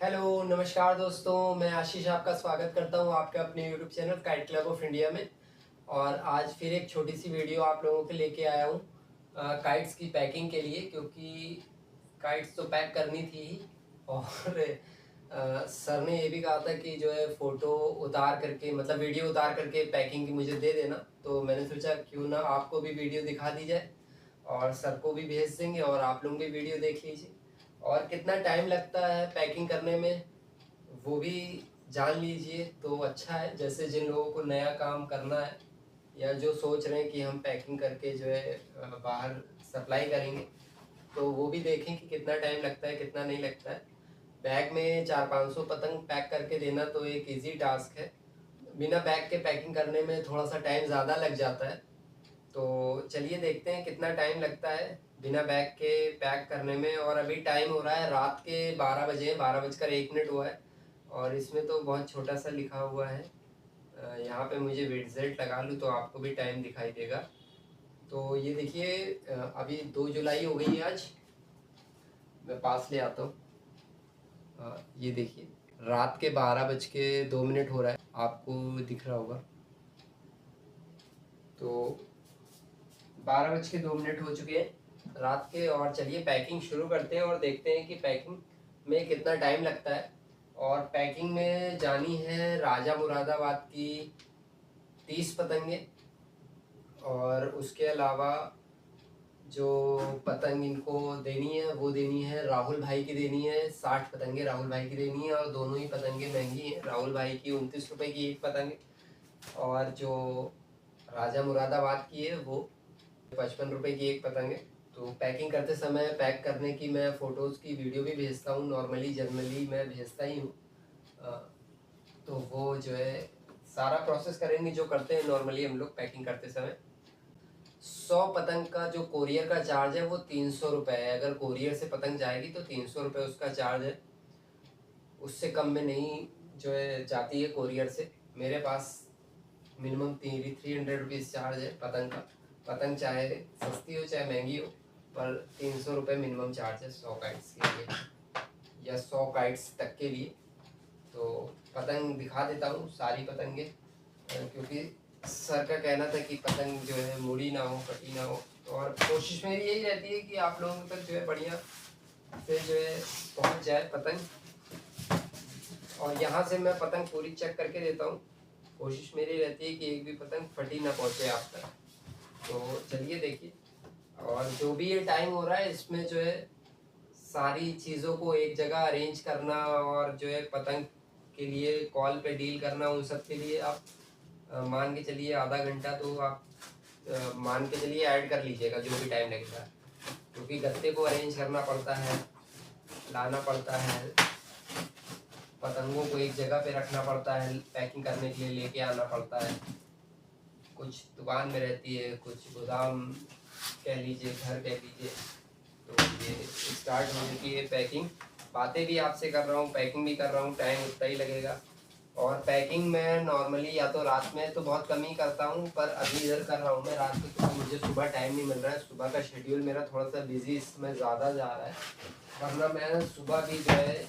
Hello नमस्कार दोस्तों, मैं आशीष आपका स्वागत करता हूं आपके अपने YouTube channel kite club of India में। और आज फिर एक छोटी सी वीडियो आप लोगों के लेके आया हूं काइट्स की पैकिंग के लिए, क्योंकि काइट्स तो पैक करनी थी ही। और सर ने ये भी कहा था कि जो है फ़ोटो उतार करके, मतलब वीडियो उतार करके पैकिंग की मुझे दे देना। तो मैंने सोचा क्यों ना आपको भी वीडियो दिखा दी जाए और सर को भी भेज देंगे और आप लोग भी वीडियो देख लीजिए। और कितना टाइम लगता है पैकिंग करने में वो भी जान लीजिए तो अच्छा है। जैसे जिन लोगों को नया काम करना है या जो सोच रहे हैं कि हम पैकिंग करके जो है बाहर सप्लाई करेंगे, तो वो भी देखें कि कितना टाइम लगता है कितना नहीं लगता है। बैग में 400-500 पतंग पैक करके देना तो एक इजी टास्क है। बिना बैग के पैकिंग करने में थोड़ा सा टाइम ज़्यादा लग जाता है। तो चलिए देखते हैं कितना टाइम लगता है बिना बैग के पैक करने में। और अभी टाइम हो रहा है रात के 12 बजे, 12:01 हुआ है। और इसमें तो बहुत छोटा सा लिखा हुआ है। यहाँ पे मुझे विडजेट लगा लूँ तो आपको भी टाइम दिखाई देगा। तो ये देखिए, अभी 2 जुलाई हो गई है आज। मैं पास ले आता हूँ। ये देखिए, रात के 12:02 हो रहा है, आपको दिख रहा होगा। तो 12:02 हो चुके हैं रात के। और चलिए पैकिंग शुरू करते हैं और देखते हैं कि पैकिंग में कितना टाइम लगता है। और पैकिंग में जानी है राजा मुरादाबाद की 30 पतंगे। और उसके अलावा जो पतंग इनको देनी है वो देनी है राहुल भाई की, देनी है 60 पतंगे राहुल भाई की देनी है। और दोनों ही पतंगे महंगी हैं। राहुल भाई की 29 रुपये की एक पतंग है, और जो राजा मुरादाबाद की है वो 55 रुपये की एक पतंग है। तो पैकिंग करते समय पैक करने की मैं फ़ोटोज़ की वीडियो भी भेजता हूँ, नॉर्मली जनरली मैं भेजता ही हूँ। तो वो जो है सारा प्रोसेस करेंगे जो करते हैं नॉर्मली हम लोग पैकिंग करते समय। 100 पतंग का जो कोरियर का चार्ज है वो 300 रुपये है। अगर कोरियर से पतंग जाएगी तो 300 रुपये उसका चार्ज है, उससे कम में नहीं जो है जाती है कोरियर से। मेरे पास मिनिमम 300 रुपीज़ चार्ज है पतंग का। पतंग चाहे सस्ती हो चाहे महंगी हो, पर 300 रुपये मिनिमम चार्ज है 100 काइट्स के लिए या 100 काइट्स तक के लिए। तो पतंग दिखा देता हूँ सारी पतंगे, क्योंकि सर का कहना था कि पतंग जो है मुड़ी ना हो, कटी ना हो। और कोशिश मेरी यही रहती है कि आप लोगों तक जो है बढ़िया से जो है पहुँच जाए पतंग। और यहाँ से मैं पतंग पूरी चेक करके देता हूँ। कोशिश मेरी रहती है कि एक भी पतंग फटी ना पहुँचे आप तक। तो चलिए देखिए, और जो भी ये टाइम हो रहा है इसमें जो है सारी चीज़ों को एक जगह अरेंज करना और जो है पतंग के लिए कॉल पे डील करना, उन सब के लिए आप मान के चलिए आधा घंटा तो आप मान के चलिए ऐड कर लीजिएगा जो भी टाइम लगेगा। क्योंकि गत्ते को अरेंज करना पड़ता है, लाना पड़ता है, पतंगों को एक जगह पे रखना पड़ता है, पैकिंग करने के लिए लेके आना पड़ता है। कुछ दुकान में रहती है, कुछ गोदाम कह लीजिए, घर कह लीजिए। तो ये स्टार्ट हो चुकी है पैकिंग। बातें भी आपसे कर रहा हूँ, पैकिंग भी कर रहा हूँ, टाइम उतना ही लगेगा। और पैकिंग मैं नॉर्मली या तो रात में तो बहुत कम ही करता हूँ, पर अभी इधर कर रहा हूँ मैं रात में क्योंकि मुझे सुबह टाइम नहीं मिल रहा है। सुबह का शेड्यूल मेरा थोड़ा सा बिजी इस समय ज़्यादा जा रहा है, वरना मैं सुबह भी जो है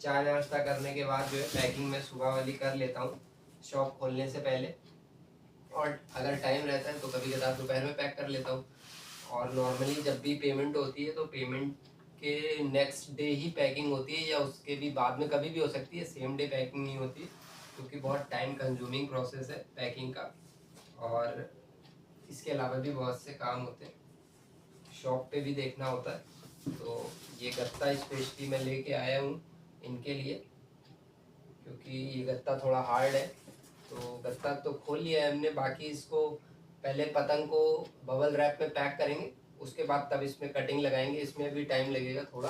चाय नाश्ता करने के बाद जो है पैकिंग मैं सुबह वाली कर लेता हूँ शॉप खोलने से पहले। और अगर टाइम रहता है तो कभी कभार दोपहर में पैक कर लेता हूँ। और नॉर्मली जब भी पेमेंट होती है तो पेमेंट के नेक्स्ट डे ही पैकिंग होती है, या उसके भी बाद में कभी भी हो सकती है, सेम डे पैकिंग नहीं होती, क्योंकि बहुत टाइम कंज्यूमिंग प्रोसेस है पैकिंग का। और इसके अलावा भी बहुत से काम होते हैं, शॉप पे भी देखना होता है। तो ये गत्ता स्पेशली मैं लेके आया हूँ इनके लिए, क्योंकि ये गत्ता थोड़ा हार्ड है। तो गत्ता तो खोल लिया है हमने, बाकी इसको पहले पतंग को बबल रैप में पैक करेंगे, उसके बाद तब इसमें कटिंग लगाएंगे। इसमें भी टाइम लगेगा थोड़ा।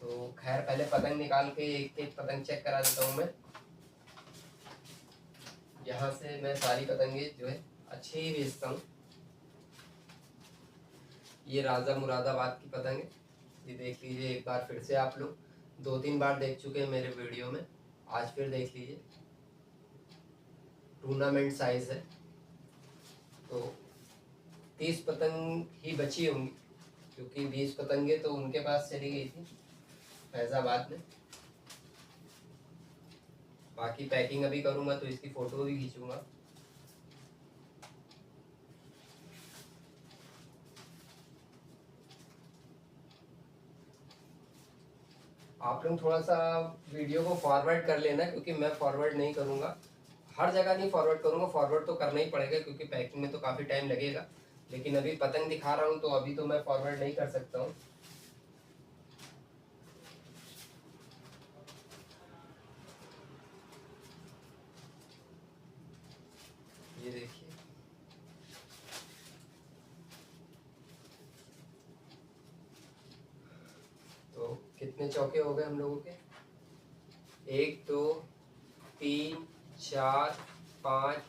तो खैर पहले पतंग निकाल के एक एक पतंग चेक करा देता हूँ मैं। यहाँ से मैं सारी पतंगे जो है अच्छी ही बेचता हूँ। ये राजा मुरादाबाद की पतंग है, ये देख लीजिए एक बार फिर से। आप लोग 2-3 बार देख चुके हैं मेरे वीडियो में, आज फिर देख लीजिए। टूर्नामेंट साइज है। तो 30 पतंग ही बची होंगी, क्योंकि 20 पतंगे तो उनके पास चली गई थी फैज़ाबाद में। बाकी पैकिंग अभी करूँगा तो इसकी फ़ोटो भी खींचूँगा। आप लोग थोड़ा सा वीडियो को फॉरवर्ड कर लेना, क्योंकि मैं फॉरवर्ड नहीं करूँगा, हर जगह नहीं फॉरवर्ड करूँगा। फॉरवर्ड तो करना ही पड़ेगा क्योंकि पैकिंग में तो काफ़ी टाइम लगेगा, लेकिन अभी पतंग दिखा रहा हूँ तो अभी तो मैं फॉरवर्ड नहीं कर सकता हूँ। ये देखिए, तो कितने चौके हो गए हम लोगों के? 1 2 3 4 5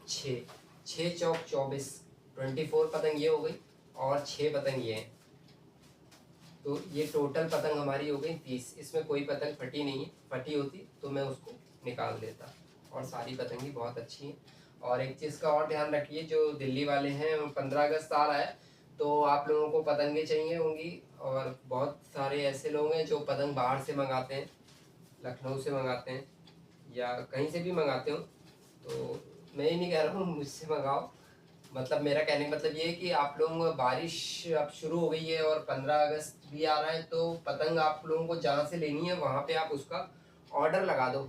6, 6 चौक 24, 24 पतंग ये हो गई और 6 पतंग ये हैं। तो ये टोटल पतंग हमारी हो गई 30। इसमें कोई पतंग फटी नहीं है, फटी होती तो मैं उसको निकाल देता। और सारी पतंगी बहुत अच्छी हैं। और एक चीज़ का और ध्यान रखिए, जो दिल्ली वाले हैं, 15 अगस्त आ रहा है तो आप लोगों को पतंगें चाहिए होंगी, और बहुत सारे ऐसे लोग हैं जो पतंग बाहर से मंगाते हैं, लखनऊ से मंगाते हैं या कहीं से भी मंगाते हो। तो मैं ये नहीं कह रहा हूँ मुझसे मंगाओ, मतलब मेरा कहने का मतलब ये है कि आप लोग, बारिश अब शुरू हो गई है और 15 अगस्त भी आ रहा है, तो पतंग आप लोगों को जहाँ से लेनी है वहाँ पे आप उसका ऑर्डर लगा दो,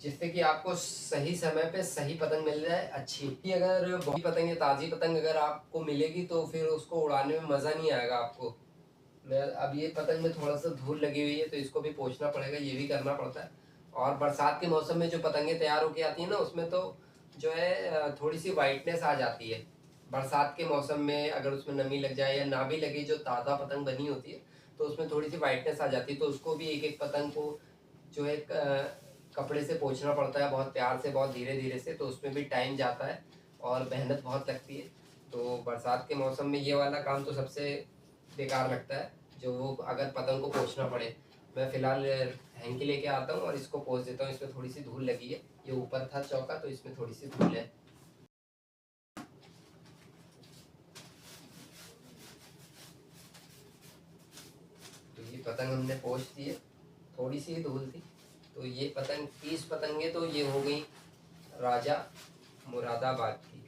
जिससे कि आपको सही समय पे सही पतंग मिल जाए अच्छी। कि अगर बहुत पतंग, ताज़ी पतंग अगर आपको मिलेगी तो फिर उसको उड़ाने में मज़ा नहीं आएगा आपको। मैं अब ये पतंग में थोड़ा सा धूल लगी हुई है तो इसको भी पोंछना पड़ेगा, ये भी करना पड़ता है। और बरसात के मौसम में जो पतंगे तैयार होके आती हैं ना, उसमें तो जो है थोड़ी सी वाइटनेस आ जाती है। बरसात के मौसम में अगर उसमें नमी लग जाए या ना भी लगे, जो ताज़ा पतंग बनी होती है तो उसमें थोड़ी सी वाइटनेस आ जाती है, तो उसको भी एक एक पतंग को जो है कपड़े से पोंछना पड़ता है, बहुत प्यार से, बहुत धीरे धीरे से, तो उसमें भी टाइम जाता है और मेहनत बहुत लगती है। तो बरसात के मौसम में ये वाला काम तो सबसे बेकार लगता है, जो वो अगर पतंग को पोंछना पड़े। मैं फ़िलहाल हैंकी लेके आता हूँ और इसको पोंछ देता हूँ। इसमें थोड़ी सी धूल लगी है, ये ऊपर था चौका तो इसमें थोड़ी सी धूल है। तो ये पतंग हमने पोंछ दी है, थोड़ी सी ही धूल थी। तो ये पतंग 30 पतंगे तो ये हो गई राजा मुरादाबाद की।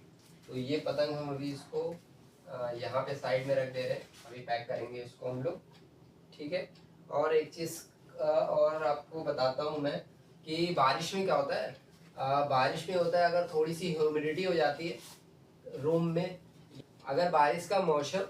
तो ये पतंग हम अभी इसको यहाँ पे साइड में रख दे रहे हैं, अभी पैक करेंगे इसको हम लोग, ठीक है। और एक चीज़ और आपको बताता हूँ मैं, कि बारिश में क्या होता है, बारिश में होता है अगर थोड़ी सी ह्यूमिडिटी हो जाती है रूम में, अगर बारिश का मौसम,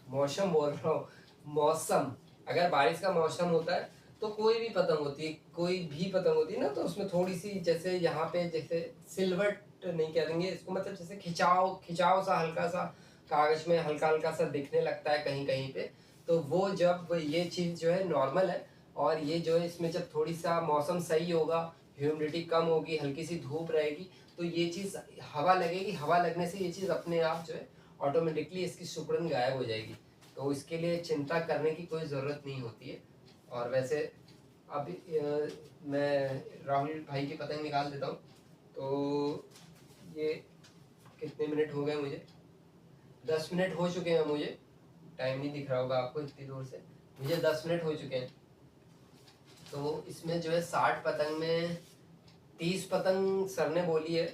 मौसम बोल रहा हूँ, मौसम, अगर बारिश का मौसम होता है तो कोई भी पतंग होती है, कोई भी पतंग होती है ना, तो उसमें थोड़ी सी, जैसे यहाँ पे जैसे सिल्वट नहीं कह देंगे इसको, मतलब जैसे खिंचाव खिंचाव सा, हल्का सा कागज में हल्का हल्का सा दिखने लगता है कहीं कहीं पे। तो वो जब ये चीज़ जो है नॉर्मल है, और ये जो है इसमें जब थोड़ी सा मौसम सही होगा, ह्यूमिडिटी कम होगी, हल्की सी धूप रहेगी, तो ये चीज़ हवा लगेगी, हवा लगने से ये चीज़ अपने आप जो है ऑटोमेटिकली इसकी सिकुड़न गायब हो जाएगी। तो इसके लिए चिंता करने की कोई ज़रूरत नहीं होती है। और वैसे अभी मैं राहुल भाई की पतंग निकाल देता हूँ। तो ये कितने मिनट हो गए मुझे? 10 मिनट हो चुके हैं मुझे, टाइम नहीं दिख रहा होगा आपको इतनी दूर से, मुझे 10 मिनट हो चुके हैं। तो इसमें जो है 60 पतंग में 30 पतंग सर ने बोली है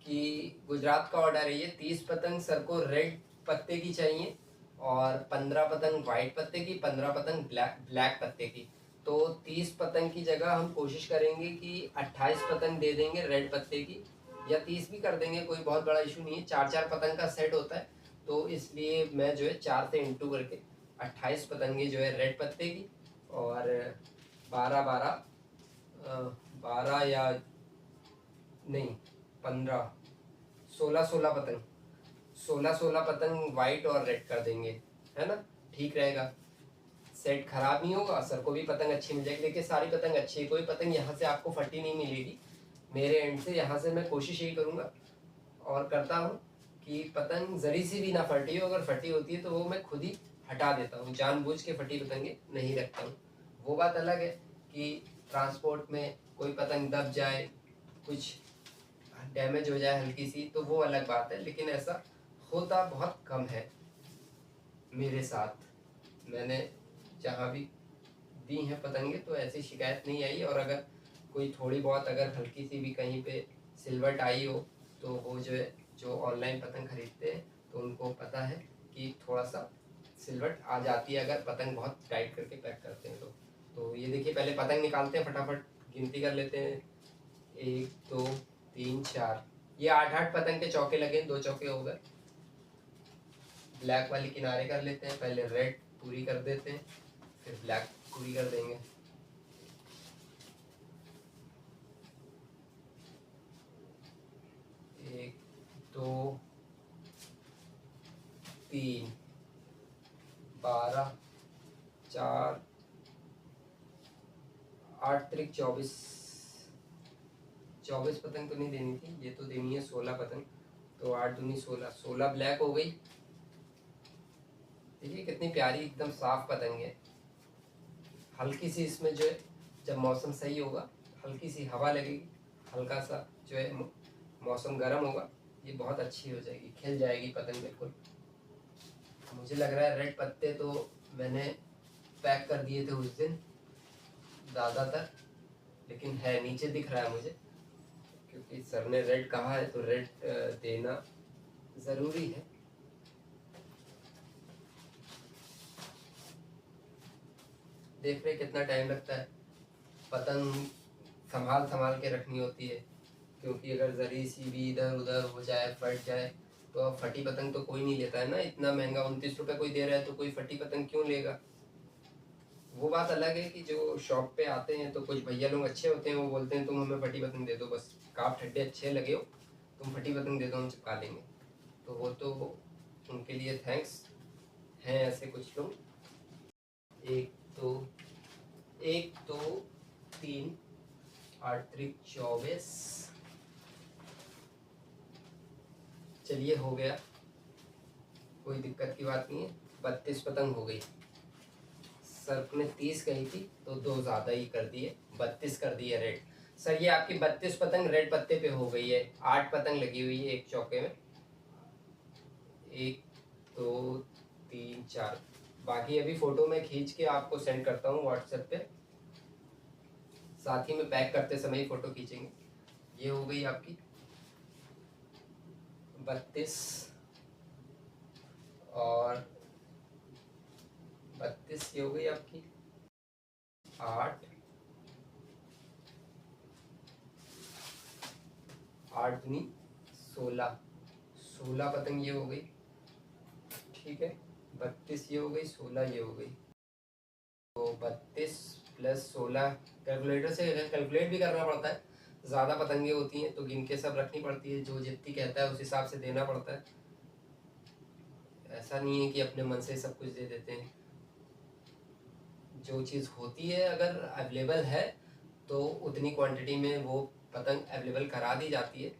कि गुजरात का ऑर्डर है ये, 30 पतंग सर को रेड पत्ते की चाहिए और 15 पतंग वाइट पत्ते की, 15 पतंग ब्लैक ब्लैक पत्ते की। तो 30 पतंग की जगह हम कोशिश करेंगे कि 28 पतंग दे देंगे रेड पत्ते की, या 30 भी कर देंगे, कोई बहुत बड़ा इशू नहीं है। 4 4 पतंग का सेट होता है, तो इसलिए मैं जो है 4 से इंटू करके 28 पतंगे जो है रेड पत्ते की, और 12 12 12 या नहीं 15 16 पतंग, 16 पतंग वाइट और रेड कर देंगे, है ना? ठीक रहेगा, सेट खराब नहीं होगा, सर को भी पतंग अच्छी मिल जाएगी। लेकिन सारी पतंग अच्छी है, कोई पतंग यहाँ से आपको फटी नहीं मिलेगी मेरे एंड से। यहाँ से मैं कोशिश यही करूँगा और करता हूँ कि पतंग जरी सी भी ना फटी हो, अगर फटी होती है तो वो मैं खुद ही हटा देता हूँ, जानबूझ के फटी पतंगे नहीं रखता हूँ। वो बात अलग है कि ट्रांसपोर्ट में कोई पतंग दब जाए, कुछ डैमेज हो जाए हल्की सी, तो वो अलग बात है, लेकिन ऐसा होता बहुत कम है मेरे साथ। मैंने जहाँ भी दी हैं पतंगे तो ऐसी शिकायत नहीं आई, और अगर कोई थोड़ी बहुत अगर हल्की सी भी कहीं पे सिलवट आई हो तो वो जो है, जो ऑनलाइन पतंग खरीदते हैं तो उनको पता है कि थोड़ा सा सिलवट आ जाती है अगर पतंग बहुत टाइट करके पैक करते हैं तो ये देखिए, पहले पतंग निकालते हैं, फटाफट गिनती कर लेते हैं। 1 2 3 4, ये 8 पतंग के चौके लगे, 2 चौके हो गए। ब्लैक वाली किनारे कर लेते हैं, पहले रेड पूरी कर देते हैं, फिर ब्लैक पूरी कर देंगे। एक 2 3 12 4 8 त्रिक 24, 24 पतंग तो नहीं देनी थी, ये तो देनी है 16 पतंग, तो 8 दूनी 16, 16 ब्लैक हो गई। देखिए कितनी प्यारी एकदम साफ पतंग है। हल्की सी इसमें जो है, जब मौसम सही होगा, हल्की सी हवा लगेगी, हल्का सा जो है मौसम गर्म होगा, ये बहुत अच्छी हो जाएगी, खिल जाएगी पतंग बिल्कुल। मुझे लग रहा है रेड पत्ते तो मैंने पैक कर दिए थे उस दिन ज़्यादातर, लेकिन है नीचे दिख रहा है मुझे, क्योंकि सर ने रेड कहा है तो रेड देना ज़रूरी है। देख रहे कितना टाइम लगता है, पतंग संभाल संभाल के रखनी होती है, क्योंकि अगर ज़री सी भी इधर उधर हो जाए, फट जाए, तो अब फटी पतंग तो कोई नहीं लेता है ना। इतना महंगा 29 रुपये कोई दे रहा है तो कोई फटी पतंग क्यों लेगा। वो बात अलग है कि जो शॉप पे आते हैं तो कुछ भैया लोग अच्छे होते हैं, वो बोलते हैं तुम हमें फटी पतंग दे दो, बस काप ठड्डे अच्छे लगे हो, तुम फटी पतंग दे दो, हम चिपका लेंगे। तो वो तो उनके लिए थैंक्स हैं ऐसे कुछ लोग। 1 2 3 8 त्रिक 24, चलिए हो गया, कोई दिक्कत की बात नहीं है। 32 पतंग हो गई। सर ने 30 कही थी तो 2 ज़्यादा ही कर दिए, 32 कर दिए रेड। सर ये आपकी 32 पतंग रेड पत्ते पे हो गई है। 8 पतंग लगी हुई है एक चौके में, 1 2 3 4, बाकी अभी फ़ोटो में खींच के आपको सेंड करता हूँ व्हाट्सएप पे, साथ ही में पैक करते समय ही फ़ोटो खींचेंगे। ये हो गई आपकी 32 और 32, ये हो गई आपकी 8 8 दूनी 16, 16 पतंग ये हो गई, ठीक है। 32 ये हो गई, 16 ये हो गई, तो 32 प्लस 16, कैलकुलेटर से कैलकुलेट भी करना पड़ता है, ज़्यादा पतंगे होती हैं तो गिन के सब रखनी पड़ती है, जो जितनी कहता है उस हिसाब से देना पड़ता है। ऐसा नहीं है कि अपने मन से सब कुछ दे देते हैं। जो चीज़ होती है अगर अवेलेबल है तो उतनी क्वांटिटी में वो पतंग अवेलेबल करा दी जाती है,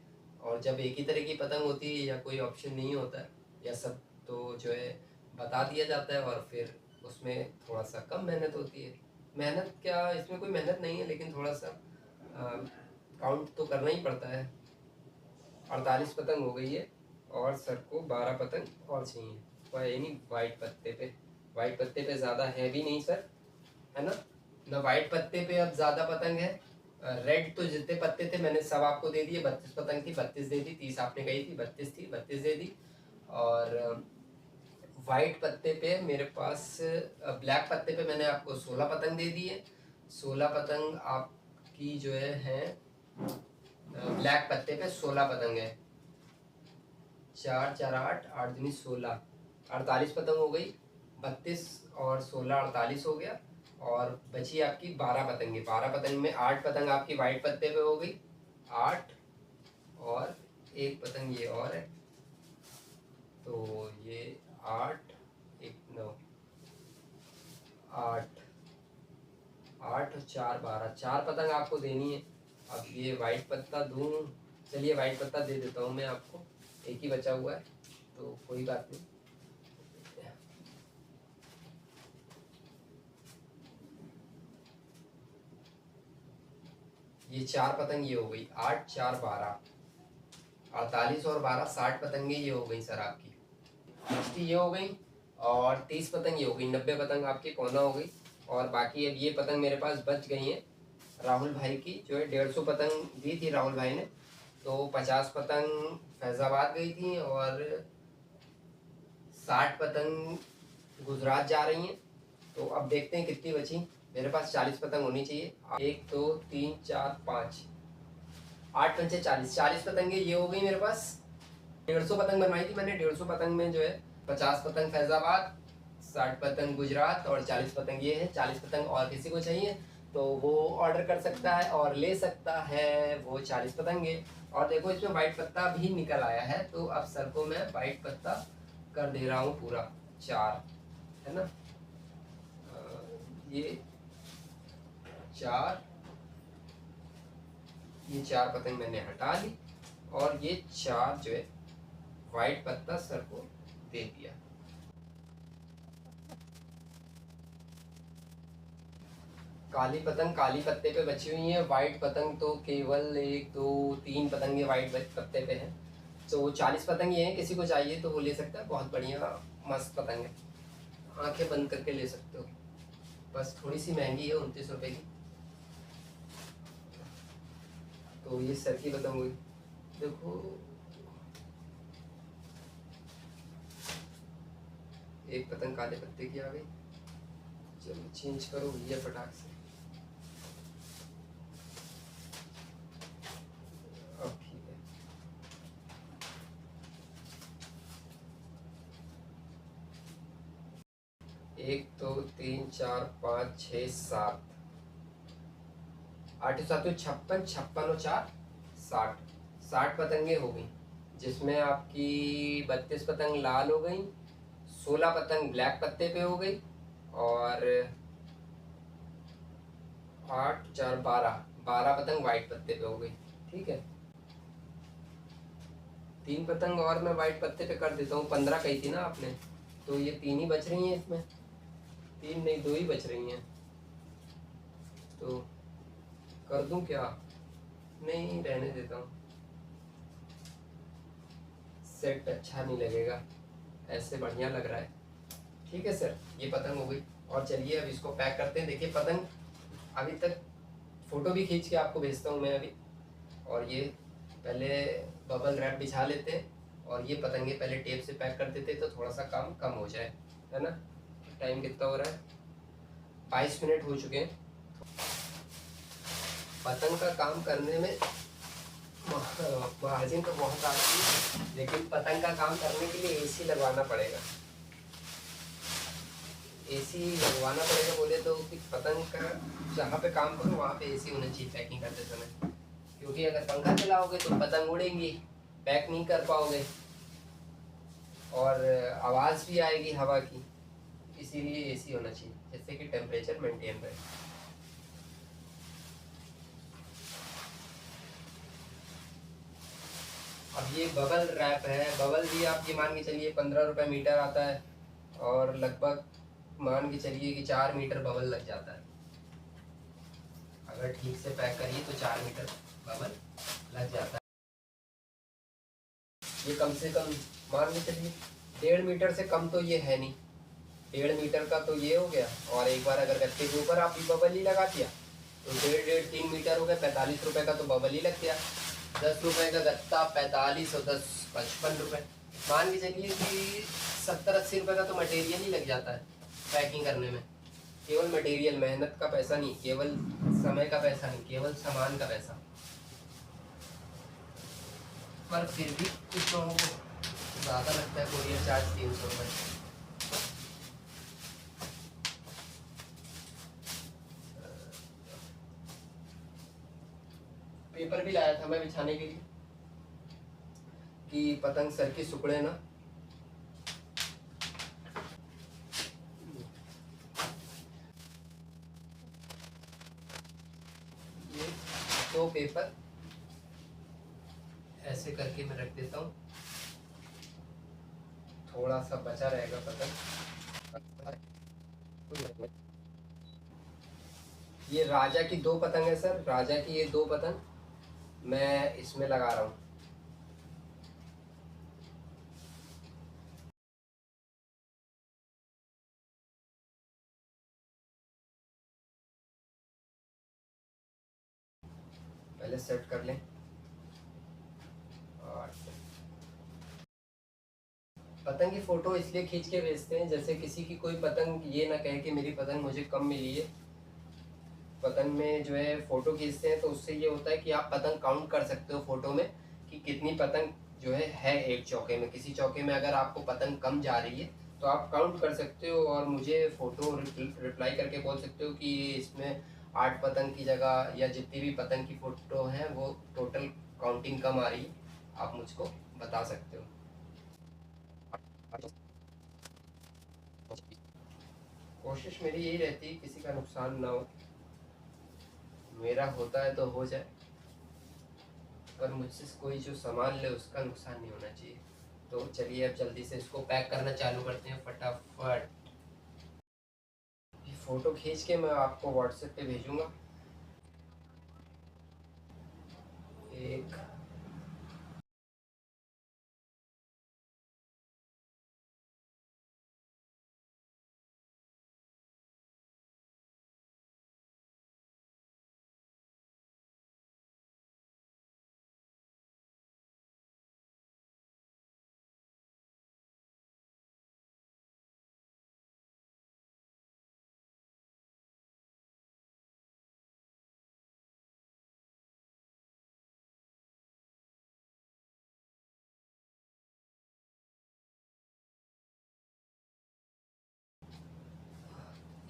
और जब एक ही तरह की पतंग होती है या कोई ऑप्शन नहीं होता है या सब, तो जो है बता दिया जाता है, और फिर उसमें थोड़ा सा कम मेहनत होती है। मेहनत क्या, इसमें कोई मेहनत नहीं है, लेकिन थोड़ा सा काउंट तो करना ही पड़ता है। 48 पतंग हो गई है, और सर को 12 पतंग और चाहिए, यानी वाइट पत्ते पे। वाइट पत्ते पे ज़्यादा है भी नहीं सर, है ना वाइट पत्ते पे अब ज़्यादा पतंग है। रेड तो जितने पत्ते थे मैंने सब आपको दे दिए, 32 पतंग थी, 32 दे दी, 30 आपने कही थी, 32 थी, 32 दे दी। और वाइट पत्ते पे मेरे पास, ब्लैक पत्ते पे मैंने आपको 16 पतंग दे दी है। 16 पतंग आपकी जो है ब्लैक पत्ते पे 16 पतंग है, 4 4 8 8 दूनी 16, 48 पतंग हो गई। 32 और 16 48 हो गया, और बची आपकी 12 पतंगे। 12 पतंग में 8 पतंग आपकी वाइट पत्ते पे हो गई, 8, और एक पतंग ये और है, तो ये 8 1 9 8 8 और 4 12, 4 पतंग आपको देनी है। अब ये वाइट पत्ता दूँ, चलिए वाइट पत्ता दे देता हूँ मैं आपको, एक ही बचा हुआ है तो कोई बात नहीं। ये 4 पतंग ये हो गई, 8 4 12, 48 और 12 60 पतंगे ये हो गई सर आपकी, 60 ये हो गई, और 30 पतंग ये हो गई, 90 पतंग आपकी कोना हो गई। और बाकी अब ये पतंग मेरे पास बच गई हैं, राहुल भाई की जो है 150 पतंग दी थी राहुल भाई ने, तो 50 पतंग फैज़ाबाद गई थी और 60 पतंग गुजरात जा रही हैं। तो अब देखते हैं कितनी बची। मेरे पास 40 पतंग होनी चाहिए। 1 2 3 4 5 8 पंचे 40, 40 पतंगे ये हो गई मेरे पास। 150 पतंग बनवाई थी मैंने। 150 पतंग में जो है 50 पतंग फैज़ाबाद, 60 पतंग गुजरात और 40 पतंग ये है। 40 पतंग और किसी को चाहिए तो वो ऑर्डर कर सकता है और ले सकता है वो 40 पतंगे। और देखो इसमें वाइट पत्ता भी निकल आया है, तो अब सर को मैं वाइट पत्ता कर दे रहा हूँ पूरा 4, है ना। ये 4, ये 4 पतंग मैंने हटा ली और ये 4 जो है वाइट पत्ता सर को दे दिया। काली पतंग काली पत्ते पे बची हुई है, वाइट पतंग तो केवल 1 2 3 पतंगे वाइट पत्ते पे हैं। तो 40 पतंग ये हैं, किसी को चाहिए तो वो ले सकता है। बहुत बढ़िया मस्त पतंग है, आंखें बंद करके ले सकते हो। बस थोड़ी सी महंगी है, 29 रुपये की। तो ये सर की पतंग हुई। देखो एक पतंग काले पत्ते की आ गई। चलो चेंज करो भैया फटाक से। अब ठीक है। 1 2 3 4 5 6 7, 8 7 56, 56 और 4 60, 60 पतंगे हो गई, जिसमें आपकी 32 पतंग लाल हो गई, 16 पतंग ब्लैक पत्ते पे हो गई और 8 4 12, 12 पतंग वाइट पत्ते पे हो गई। ठीक है, 3 पतंग और मैं वाइट पत्ते पे कर देता हूँ। 15 कही थी ना आपने, तो ये 3 ही बच रही हैं इसमें। 3 नहीं 2 ही बच रही हैं, तो कर दूं क्या? नहीं रहने देता हूँ, सेट अच्छा नहीं लगेगा, ऐसे बढ़िया लग रहा है। ठीक है सर, ये पतंग हो गई। और चलिए अब इसको पैक करते हैं। देखिए पतंग अभी तक फ़ोटो भी खींच के आपको भेजता हूँ मैं अभी। और ये पहले बबल रैप बिछा लेते हैं और ये पतंगे पहले टेप से पैक कर देते तो थोड़ा सा काम कम हो जाए, है ना। टाइम कितना हो रहा है? 22 मिनट हो चुके हैं। पतंग का काम करने में मार्जिन तो बहुत आती है, लेकिन पतंग का काम करने के लिए एसी लगवाना पड़ेगा। एसी लगवाना पड़ेगा बोले तो कि पतंग का जहाँ पे काम करो वहाँ पे एसी होना चाहिए पैकिंग करते समय, क्योंकि अगर पंखा चलाओगे तो पतंग उड़ेंगी, पैक नहीं कर पाओगे और आवाज़ भी आएगी हवा की। इसीलिए एसी होना चाहिए जिससे कि टेम्परेचर मेंटेन रहे। अब ये बबल रैप है। बबल भी आप ये मान के चलिए 15 रुपये मीटर आता है और लगभग मान के चलिए कि 4 मीटर बबल लग जाता है। अगर ठीक से पैक करिए तो 4 मीटर बबल लग जाता है। ये कम से कम मान के चलिए 1.5 मीटर से कम तो ये है नहीं। 1.5 मीटर का तो ये हो गया, और एक बार अगर गत्ते के ऊपर आप बबल ही लगा दिया तो 1.5 3 मीटर हो गया। 45 रुपये का तो बबल ही लग गया। 10 रुपये का गत्ता, 45 और 10 55 रुपये। मान के चलिए कि 70 80 रुपये का तो मटेरियल ही लग जाता है पैकिंग करने में। केवल मटेरियल, मेहनत का पैसा नहीं, केवल समय का पैसा नहीं, केवल सामान का पैसा। पर फिर भी कुछ लोगों को ज़्यादा लगता है कोरियर चार्ज 300 रुपये। पेपर भी लाया था मैं बिछाने के लिए कि पतंग सर की सुकड़े ना। ये 2 पेपर ऐसे करके मैं रख देता हूँ, थोड़ा सा बचा रहेगा पतंग। ये राजा की 2 पतंग है सर, राजा की ये 2 पतंग मैं इसमें लगा रहा हूँ। पहले सेट कर लें। और पतंग की फ़ोटो इसलिए खींच के भेजते हैं जैसे किसी की कोई पतंग ये ना कहे कि मेरी पतंग मुझे कम मिली है। पतंग में जो है फ़ोटो खींचते हैं तो उससे ये होता है कि आप पतंग काउंट कर सकते हो फ़ोटो में कि कितनी पतंग जो है एक चौके में। किसी चौके में अगर आपको पतंग कम जा रही है तो आप काउंट कर सकते हो और मुझे फ़ोटो रिप्लाई करके बोल सकते हो कि इसमें 8 पतंग की जगह या जितनी भी पतंग की फ़ोटो है वो टोटल काउंटिंग कम आ रही है, आप मुझको बता सकते हो। कोशिश मेरी यही रहती है किसी का नुकसान ना हो, मेरा होता है तो हो जाए, पर मुझसे कोई जो सामान ले उसका नुकसान नहीं होना चाहिए। तो चलिए अब जल्दी से इसको पैक करना चालू करते हैं फटाफट। ये फ़ोटो खींच के मैं आपको व्हाट्सएप पे भेजूँगा। एक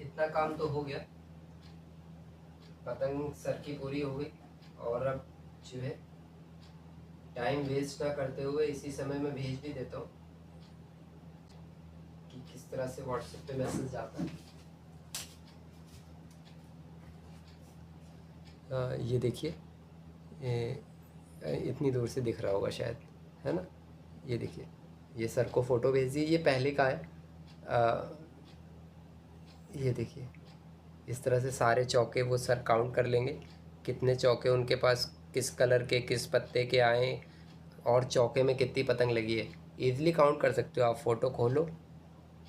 इतना काम तो हो गया, पतंग सर की पूरी हो गई। और अब जो है टाइम वेस्ट ना करते हुए इसी समय में भेज भी देता हूँ कि किस तरह से व्हाट्सएप पे मैसेज जाता है। ये देखिए, इतनी दूर से दिख रहा होगा शायद, है ना। ये देखिए, ये सर को फ़ोटो भेज दी, ये पहले का है। ये देखिए, इस तरह से सारे चौके वो सर काउंट कर लेंगे, कितने चौके उनके पास किस कलर के किस पत्ते के आए और चौके में कितनी पतंग लगी है। ईज़िली काउंट कर सकते हो आप। फ़ोटो खोलो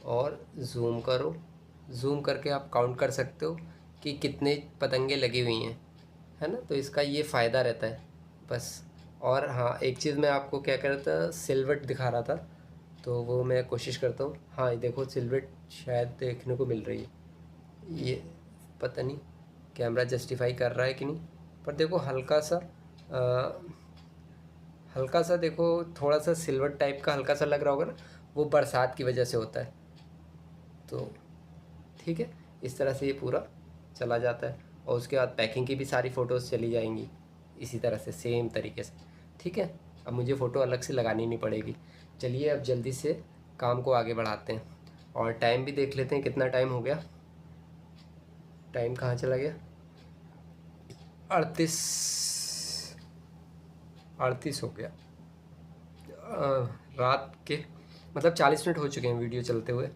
और ज़ूम करो, ज़ूम करके आप काउंट कर सकते हो कि कितने पतंगे लगी हुई हैं, है ना। तो इसका ये फ़ायदा रहता है बस। और हाँ, एक चीज़ मैं आपको क्या कर रहा था, सिलवट दिखा रहा था, तो वो मैं कोशिश करता हूँ। हाँ, ये देखो सिलवट शायद देखने को मिल रही है। ये पता नहीं कैमरा जस्टिफाई कर रहा है कि नहीं, पर देखो हल्का सा देखो, थोड़ा सा सिल्वर टाइप का हल्का सा लग रहा होगा ना, वो बरसात की वजह से होता है। तो ठीक है, इस तरह से ये पूरा चला जाता है और उसके बाद पैकिंग की भी सारी फ़ोटोज़ चली जाएंगी इसी तरह से सेम तरीके से। ठीक है, अब मुझे फ़ोटो अलग से लगानी नहीं पड़ेगी। चलिए अब जल्दी से काम को आगे बढ़ाते हैं और टाइम भी देख लेते हैं कितना टाइम हो गया। टाइम कहाँ चला गया, 38 38 हो गया। रात के मतलब 40 मिनट हो चुके हैं वीडियो चलते हुए।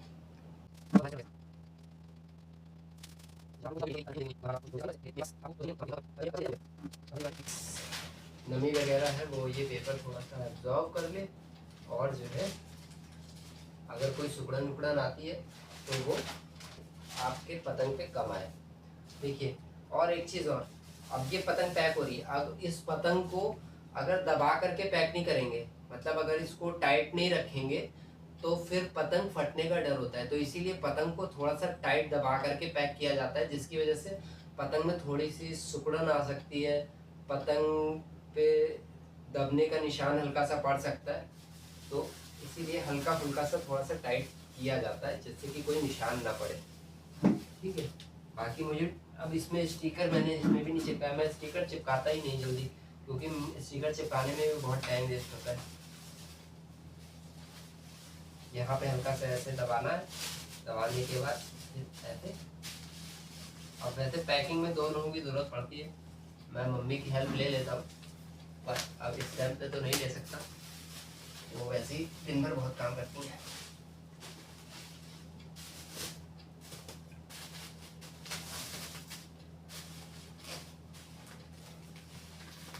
नमी वगैरह है वो ये पेपर थोड़ा सा एब्जॉर्व कर ले और जो है अगर कोई सुकड़न उकड़न आती है तो वो आपके पतंग पे कम आए। देखिए, और एक चीज़ और, अब ये पतंग पैक हो रही है, अब इस पतंग को अगर दबा करके पैक नहीं करेंगे, मतलब अगर इसको टाइट नहीं रखेंगे तो फिर पतंग फटने का डर होता है। तो इसीलिए पतंग को थोड़ा सा टाइट दबा करके पैक किया जाता है, जिसकी वजह से पतंग में थोड़ी सी सिकुड़न आ सकती है, पतंग पे दबने का निशान हल्का सा पड़ सकता है। तो इसीलिए हल्का फुल्का सा थोड़ा सा टाइट किया जाता है जिससे कि कोई निशान ना पड़े। ठीक है, बाकी मुझे अब इसमें स्टिकर मैंने इसमें भी नहीं चिपकाया, मैं स्टिकर चिपकाता ही नहीं जल्दी, क्योंकि स्टिकर चिपकाने में भी बहुत टाइम वेस्ट होता है। यहाँ पे हल्का सा ऐसे दबाना है, दबाने के बाद ऐसे। अब वैसे पैकिंग में 2 लोगों की ज़रूरत पड़ती है, मैं मम्मी की हेल्प ले लेता हूँ, पर अब इस टाइम पे तो नहीं ले सकता, वो वैसे ही दिन भर बहुत काम करती हैं।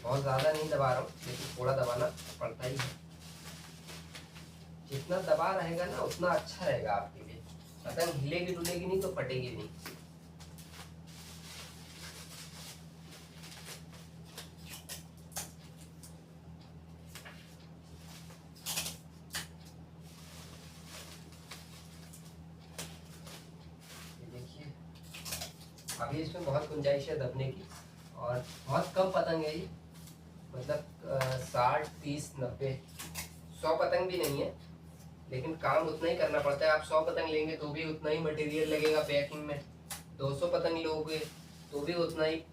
बहुत ज़्यादा नहीं दबा रहा हूँ, लेकिन थोड़ा दबाना पड़ता ही है। जितना दबा रहेगा ना उतना अच्छा रहेगा आपके लिए, पतंग हिलेगी डुलेगी नहीं तो फटेगी नहीं। अभी इसमें बहुत गुंजाइश है दबने की, और बहुत कम पतंग है ये, मतलब 60, 30, 90, 100 पतंग भी नहीं है, लेकिन काम उतना ही करना पड़ता है। आप 100 पतंग लेंगे तो भी उतना ही मटेरियल लगेगा पैकिंग में, 200 पतंग लोगे तो भी उतना ही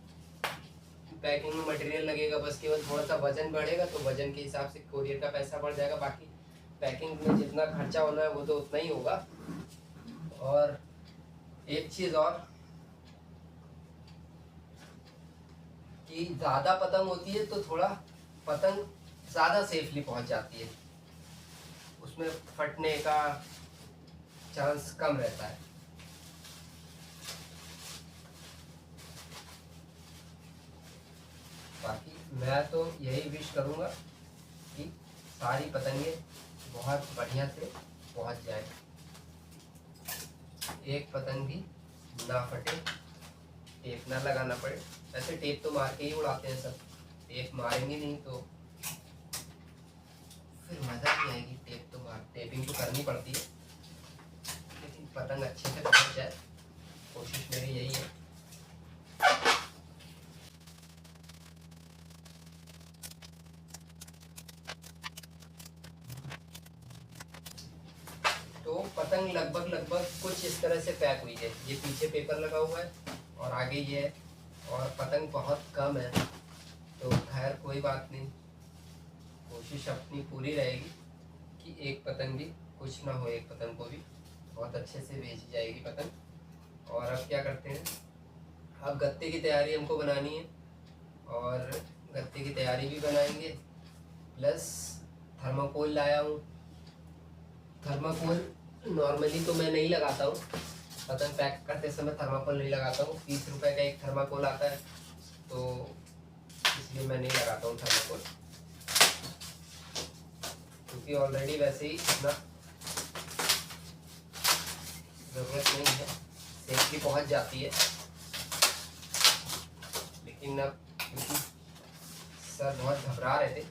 पैकिंग में मटेरियल लगेगा। बस केवल थोड़ा सा वजन बढ़ेगा तो वजन के हिसाब से कोरियर का पैसा बढ़ जाएगा, बाकी पैकिंग में जितना खर्चा होना है वो तो उतना ही होगा। और एक चीज़ और कि ज़्यादा पतंग होती है तो थोड़ा पतंग ज़्यादा सेफली पहुंच जाती है, उसमें फटने का चांस कम रहता है। बाकी मैं तो यही विश करूँगा कि सारी पतंगे बहुत बढ़िया से पहुंच जाए, एक पतंग भी ना फटे, टेप ना लगाना पड़े। ऐसे टेप तो मार के ही उड़ाते हैं सब, टेप मारेंगे नहीं तो फिर मज़ा नहीं आएगी। टेप तो टेपिंग तो करनी पड़ती है, लेकिन पतंग अच्छे से पहुंच जाए, कोशिश मेरी यही है। तो पतंग लगभग कुछ इस तरह से पैक हुई है। ये पीछे पेपर लगा हुआ है और आगे ये है, और पतंग बहुत कम है, तो खैर कोई बात नहीं, कोशिश अपनी पूरी रहेगी कि एक पतंग भी कुछ ना हो, एक पतंग को भी बहुत अच्छे से भेजी जाएगी पतंग। और अब क्या करते हैं, अब गत्ते की तैयारी हमको बनानी है, और गत्ते की तैयारी भी बनाएंगे, प्लस थर्माकोल लाया हूँ। थर्माकोल नॉर्मली तो मैं नहीं लगाता हूँ, पतंग पैक करते समय थर्माकोल नहीं लगाता हूँ। 30 रुपये का एक थर्माकोल आता है, तो इसलिए मैं नहीं लगाता हूँ थर्माकोल, क्योंकि ऑलरेडी वैसे ही इतना ज़रूरत नहीं है, सेफ्टी पहुँच जाती है। लेकिन अब क्योंकि सर बहुत घबरा रहे थे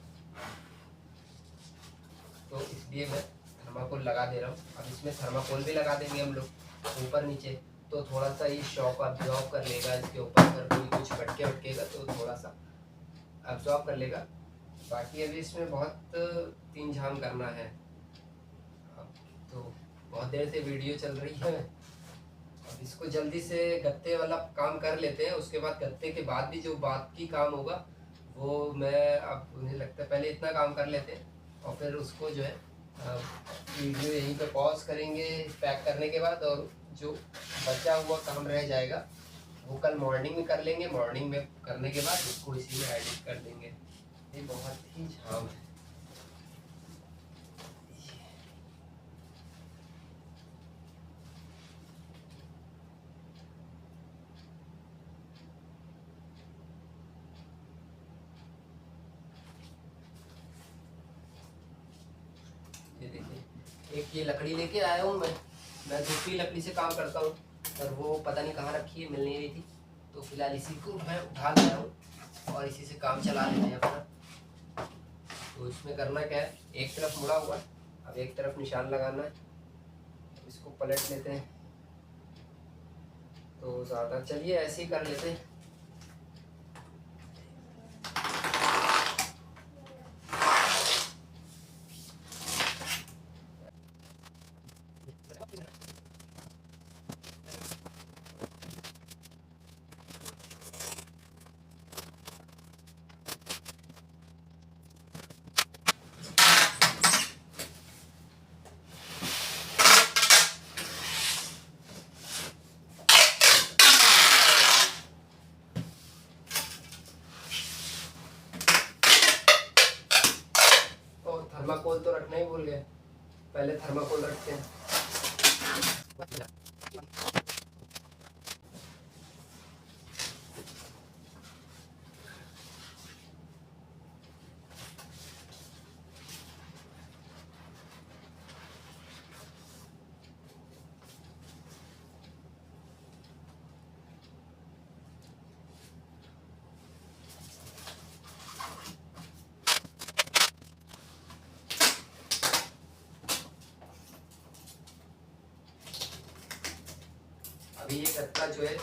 तो इसलिए मैं थर्माकोल लगा दे रहा हूँ। अब इसमें थर्माकोल भी लगा देंगे हम लोग ऊपर नीचे, तो थोड़ा सा ये शॉक अब्जॉर्ब कर लेगा। इसके ऊपर अगर कोई कुछ भटके वटकेगा तो थोड़ा सा अब्जॉर्ब कर लेगा। बाकी अभी इसमें बहुत तीन झाम करना है। अब तो बहुत देर से वीडियो चल रही है, अब इसको जल्दी से गत्ते वाला काम कर लेते हैं, उसके बाद गत्ते के बाद भी जो बाकी काम होगा वो मैं, अब मुझे लगता है पहले इतना काम कर लेते हैं और फिर उसको जो है वीडियो यहीं पे पॉज करेंगे पैक करने के बाद, और जो बचा हुआ काम रह जाएगा वो कल मॉर्निंग में कर लेंगे। मॉर्निंग में करने के बाद उसको इसी में एडिट कर देंगे। ये बहुत ही झाम है। ये देखिए, एक ये लकड़ी लेके आया हूँ मैं दूसरी लकड़ी से काम करता हूँ, पर वो पता नहीं कहाँ रखी है, मिल नहीं रही थी, तो फिलहाल इसी को मैं उठा लाया हूँ और इसी से काम चला लेते हैं अपना। तो इसमें करना क्या है, एक तरफ मुड़ा हुआ, अब एक तरफ निशान लगाना है, इसको पलट लेते हैं। तो ज़्यादा चलिए ऐसे ही कर लेते हैं। थर्माकोल तो रखना ही भूल गए, पहले थर्माकोल रखते हैं। अभी ये गत्ता जो है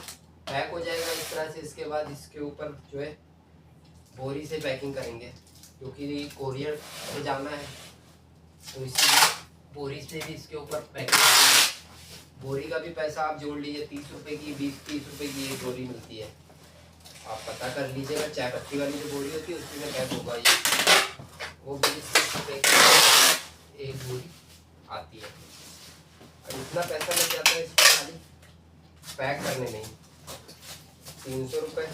पैक हो जाएगा इस तरह से। इसके बाद इसके ऊपर जो है बोरी से पैकिंग करेंगे, क्योंकि कोरियर से जाना है, तो इसलिए बोरी से भी इसके ऊपर पैकिंग करेंगे। बोरी का भी पैसा आप जोड़ लीजिए, 30 रुपये की, 20-30 रुपये की एक बोरी मिलती है। आप पता कर लीजिएगा, चाय पत्ती वाली जो बोरी होती है उसमें पैक होगा ये, वो 20-30 रुपये की एक बोरी आती है। और इतना पैसा लग जाता है इसको खाली पैक करने में ही, 300 रुपये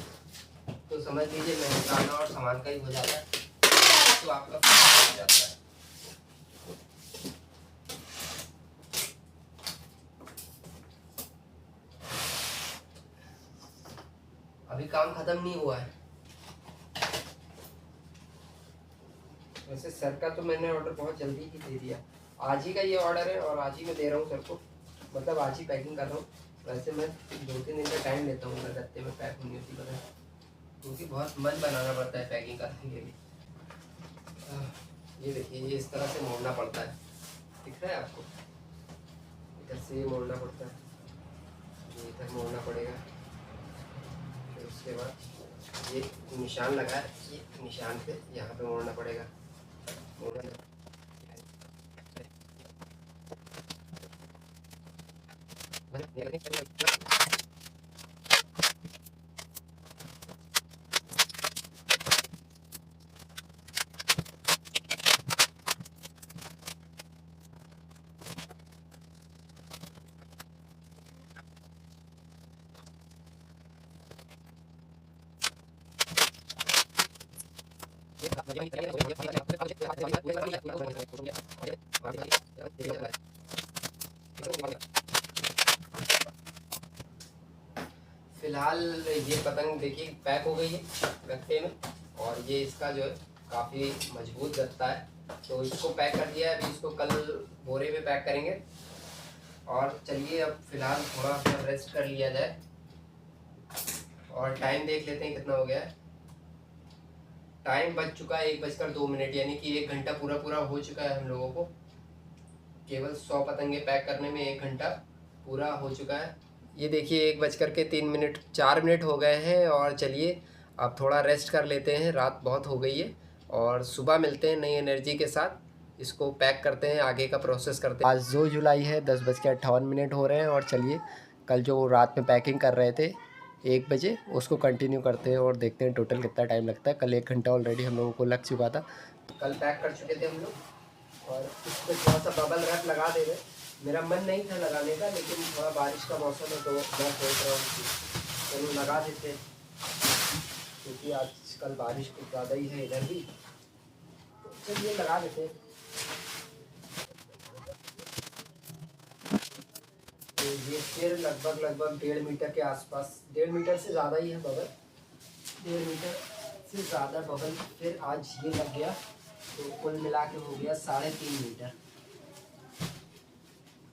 तो समझ लीजिए मेहनताना और सामान का ही हो जाता है, तो आपका पैसा हो जाता है। अभी काम खत्म नहीं हुआ है। वैसे सर का तो मैंने ऑर्डर बहुत जल्दी ही दे दिया, आज ही का ये ऑर्डर है और आज ही मैं दे रहा हूँ सर को, मतलब आज ही पैकिंग कर रहा हूँ। वैसे मैं 2-3 दिन का टाइम लेता हूँ लगते में पैक होनी होती है, क्योंकि बहुत मन बनाना पड़ता है पैकिंग करने के लिए। ये देखिए, ये इस तरह से मोड़ना पड़ता है, दिख रहा है आपको, इधर से ये मोड़ना पड़ता है, ये इधर मोड़ना पड़ेगा। फिर उसके बाद ये निशान लगा है, ये निशान पे यहाँ पे मोड़ना पड़ेगा, मोड़ना। फिलहाल ये पतंग देखिए पैक हो गई है गत्ते में, और ये इसका जो है काफ़ी मजबूत गत्ता है, तो इसको पैक कर दिया है। अभी इसको कल बोरे में पैक करेंगे। और चलिए अब फिलहाल थोड़ा सा रेस्ट कर लिया जाए, और टाइम देख लेते हैं कितना हो गया है। टाइम बच चुका है 1:02, यानी कि 1 घंटा पूरा पूरा हो चुका है हम लोगों को। केवल 100 पतंगे पैक करने में 1 घंटा पूरा हो चुका है। ये देखिए 1:03, 4 मिनट हो गए हैं। और चलिए अब थोड़ा रेस्ट कर लेते हैं, रात बहुत हो गई है, और सुबह मिलते हैं नई एनर्जी के साथ। इसको पैक करते हैं, आगे का प्रोसेस करते हैं। आज 2 जुलाई है, 10:58 हो रहे हैं। और चलिए कल जो रात में पैकिंग कर रहे थे 1 बजे, उसको कंटिन्यू करते हैं और देखते हैं टोटल कितना टाइम लगता है। कल 1 घंटा ऑलरेडी हम लोगों को लग चुका था, तो कल पैक कर चुके थे हम लोग। और इस पर थोड़ा सा बबल रैप लगा दे रहे। मेरा मन नहीं था लगाने का, लेकिन थोड़ा बारिश का मौसम है तो मैं सोच रहा हूँ कि चलो लगा देते हैं, क्योंकि आजकल बारिश कुछ ज़्यादा ही है इधर भी, तो चलिए लगा देते हैं। तो ये फिर लगभग 1.5 मीटर के आसपास, 1.5 मीटर से ज़्यादा ही है बबल, 1.5 मीटर से ज़्यादा बबल फिर आज ये लग गया, तो कुल मिला के हो गया 3.5 मीटर।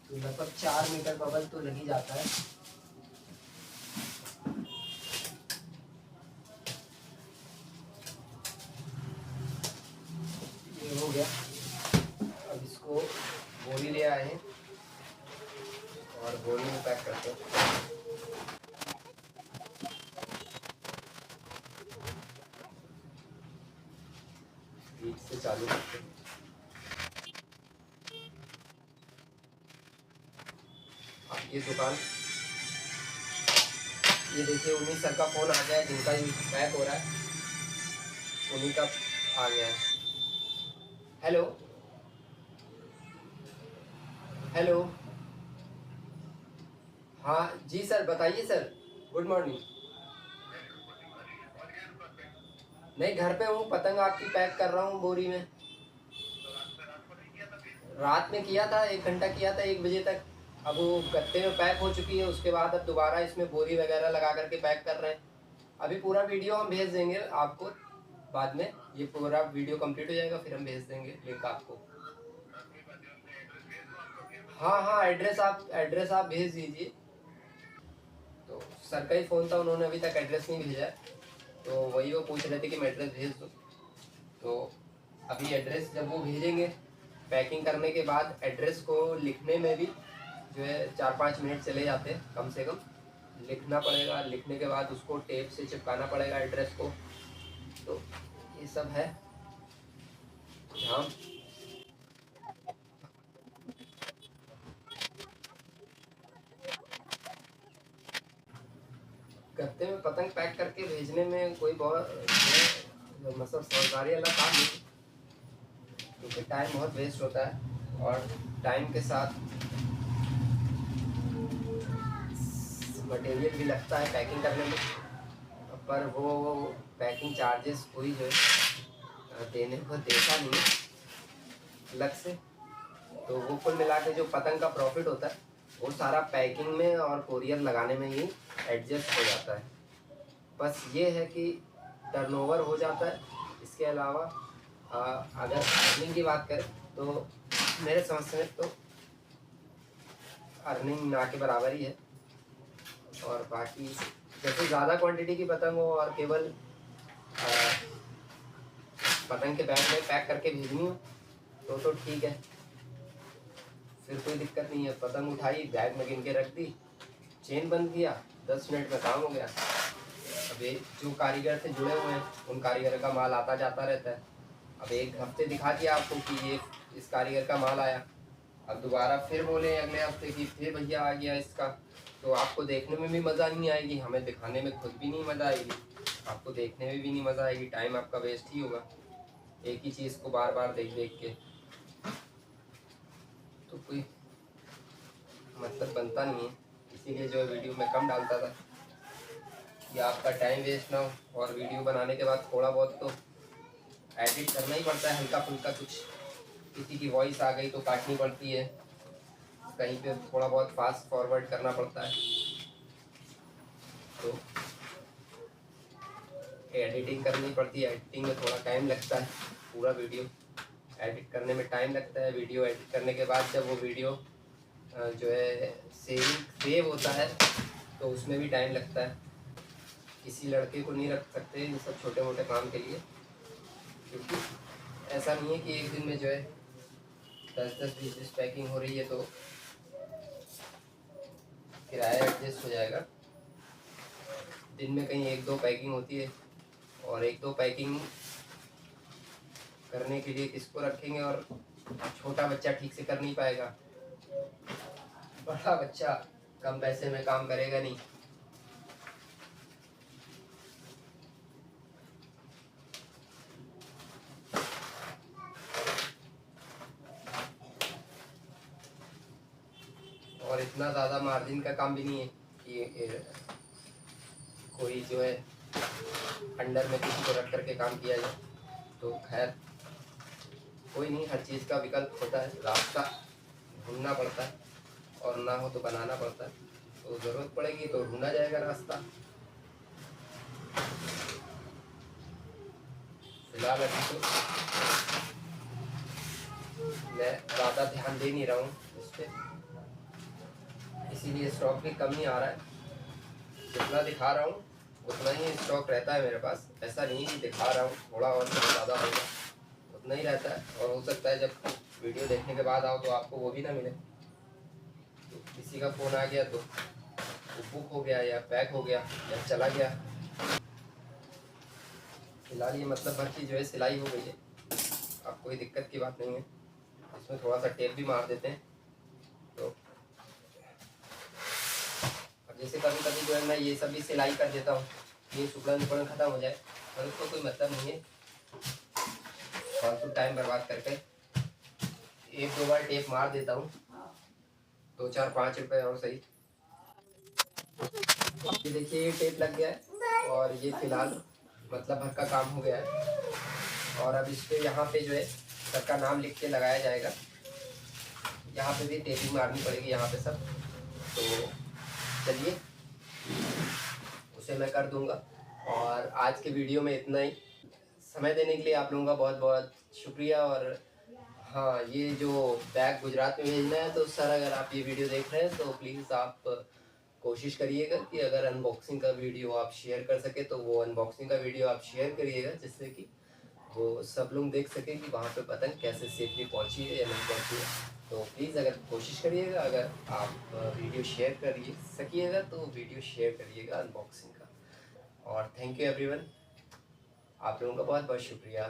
तो लगभग 4 मीटर बबल तो लग ही जाता है। ये हो गया। अब इसको बोरी ले आए हैं और बोरी में पैक करते हैं। बीच से चालू करते हैं। ये दुकान, ये देखिए उन्हीं सर का फ़ोन आ गया है, जिनका ये पैक हो रहा है, उन्हीं का आ गया है। हेलो हेलो, हाँ जी सर, बताइए सर, गुड मॉर्निंग। नहीं, घर पे हूँ, पतंग आपकी पैक कर रहा हूँ बोरी में। रात में किया था, 1 घंटा किया था, 1 बजे तक। अब वो गत्ते में पैक हो चुकी है, उसके बाद अब दोबारा इसमें बोरी वगैरह लगा करके पैक कर रहे हैं। अभी पूरा वीडियो हम भेज देंगे आपको बाद में, ये पूरा वीडियो कंप्लीट हो जाएगा फिर हम भेज देंगे लिंक आपको। हाँ हाँ, एड्रेस आप भेज दीजिए। तो सर का ही फ़ोन था, उन्होंने अभी तक एड्रेस नहीं भेजा है, तो वही वो पूछ रहे थे कि मैं एड्रेस भेज दूँ। तो अभी एड्रेस जब वो भेजेंगे, पैकिंग करने के बाद एड्रेस को लिखने में भी जो है 4-5 मिनट चले जाते हैं कम से कम। लिखना पड़ेगा, लिखने के बाद उसको टेप से चिपकाना पड़ेगा एड्रेस को। तो ये सब है झाम। गत्ते में पतंग पैक करके भेजने में कोई बहुत मतलब समझदारी वाला काम नहीं, क्योंकि टाइम बहुत वेस्ट होता है और टाइम के साथ मटेरियल भी लगता है पैकिंग करने में, पर वो पैकिंग चार्जेस कोई जो है देने को देता नहीं अलग से। तो वो कुल मिला के जो पतंग का प्रॉफिट होता है वो सारा पैकिंग में और कोरियर लगाने में ही एडजस्ट हो जाता है। बस ये है कि टर्नओवर हो जाता है। इसके अलावा अगर अर्निंग की बात करें तो मेरे समझ से तो अर्निंग ना के बराबर ही है। और बाकी जैसे ज़्यादा क्वांटिटी की पतंग हो और केवल पतंग के बैग में पैक करके भेजनी हो तो ठीक है, फिर कोई दिक्कत नहीं है। पतंग उठाई, बैग में गिन के रख दी, चेन बंद किया, 10 मिनट में काम हो गया। अब एक जो कारीगर से जुड़े हुए हैं उन कारीगर का माल आता जाता रहता है। अब एक हफ्ते दिखा दिया आपको कि ये इस कारीगर का माल आया, अब दोबारा फिर बोले अगले हफ्ते की फिर भैया आ गया इसका, तो आपको देखने में भी मज़ा नहीं आएगी, हमें दिखाने में खुद भी नहीं मज़ा आएगी, आपको देखने में भी नहीं मज़ा आएगी, टाइम आपका वेस्ट ही होगा एक ही चीज़ को बार बार देख देख के। तो कोई मतलब बनता नहीं है, इसीलिए जो वीडियो मैं कम डालता था कि आपका टाइम वेस्ट ना हो। और वीडियो बनाने के बाद थोड़ा बहुत तो एडिट करना ही पड़ता है, हल्का फुल्का कुछ किसी की वॉइस आ गई तो काटनी पड़ती है, कहीं पे थोड़ा बहुत फास्ट फॉरवर्ड करना पड़ता है। तो एडिटिंग करनी पड़ती है, एडिटिंग में थोड़ा टाइम लगता है, पूरा वीडियो एडिट करने में टाइम लगता है। वीडियो एडिट करने के बाद जब वो वीडियो जो है सेव होता है तो उसमें भी टाइम लगता है। किसी लड़के को नहीं रख सकते इन सब छोटे मोटे काम के लिए, क्योंकि ऐसा नहीं है कि एक दिन में जो है 10-10 20 पैकिंग हो रही है तो किराया एडजस्ट हो जाएगा। दिन में कहीं 1-2 पैकिंग होती है, और 1-2 पैकिंग करने के लिए किसको रखेंगे, और छोटा बच्चा ठीक से कर नहीं पाएगा, बड़ा बच्चा कम पैसे में काम करेगा नहीं। और इतना ज़्यादा मार्जिन का काम भी नहीं है कि कोई जो है अंडर में किसी को रख करके काम किया जाए। तो खैर कोई नहीं, हर चीज़ का विकल्प होता है, रास्ता ढूंढना पड़ता है, और ना हो तो बनाना पड़ता है। तो ज़रूरत पड़ेगी तो ढूंढा जाएगा रास्ता। फिलहाल अभी तो मैं ज़्यादा ध्यान दे नहीं रहा हूँ इस पर, इसीलिए स्टॉक भी कम ही आ रहा है। जितना दिखा रहा हूँ उतना ही स्टॉक रहता है मेरे पास, ऐसा नहीं कि दिखा रहा हूँ थोड़ा और ज़्यादा होगा, उतना ही रहता है। और हो सकता है जब वीडियो देखने के बाद आओ तो आपको वो भी ना मिले, तो किसी का फ़ोन आ गया तो वो बुक हो गया या पैक हो गया या चला गया। फिलहाल ये मतलब हर चीज़ जो है सिलाई हो गई है, अब कोई दिक्कत की बात नहीं है। इसमें थोड़ा सा टेप भी मार देते हैं। तो अब जैसे कभी कभी जो है मैं ये सब भी सिलाई कर देता हूँ, ये सुकड़न सुकड़न ख़त्म हो जाए, पर उसको कोई मतलब नहीं है, फालतू टाइम बर्बाद करके 1-2 बार टेप मार देता हूँ, 2-4-5 रुपये और सही। ये देखिए ये टेप लग गया है और ये फिलहाल मतलब भर का काम हो गया है। और अब इस पर यहाँ पे जो है सबका नाम लिख के लगाया जाएगा, यहाँ पे भी टेपिंग मारनी पड़ेगी यहाँ पे सब। तो चलिए उसे मैं कर दूंगा। और आज के वीडियो में इतना ही, समय देने के लिए आप लोगों का बहुत बहुत शुक्रिया। और हाँ, ये जो बैग गुजरात में भेजना है तो सर अगर आप ये वीडियो देख रहे हैं तो प्लीज़ आप कोशिश करिएगा कि अगर अनबॉक्सिंग का वीडियो आप शेयर कर सके तो वो अनबॉक्सिंग का वीडियो आप शेयर करिएगा, जिससे कि वो सब लोग देख सकें कि वहाँ पे पतंग कैसे सेफली पहुँची है या नहीं पहुँची है। तो प्लीज़ अगर कोशिश करिएगा, अगर आप वीडियो शेयर करिए सकिएगा तो वीडियो शेयर करिएगा अनबॉक्सिंग का। और थैंक यू एवरीवन, आप लोगों का बहुत बहुत शुक्रिया।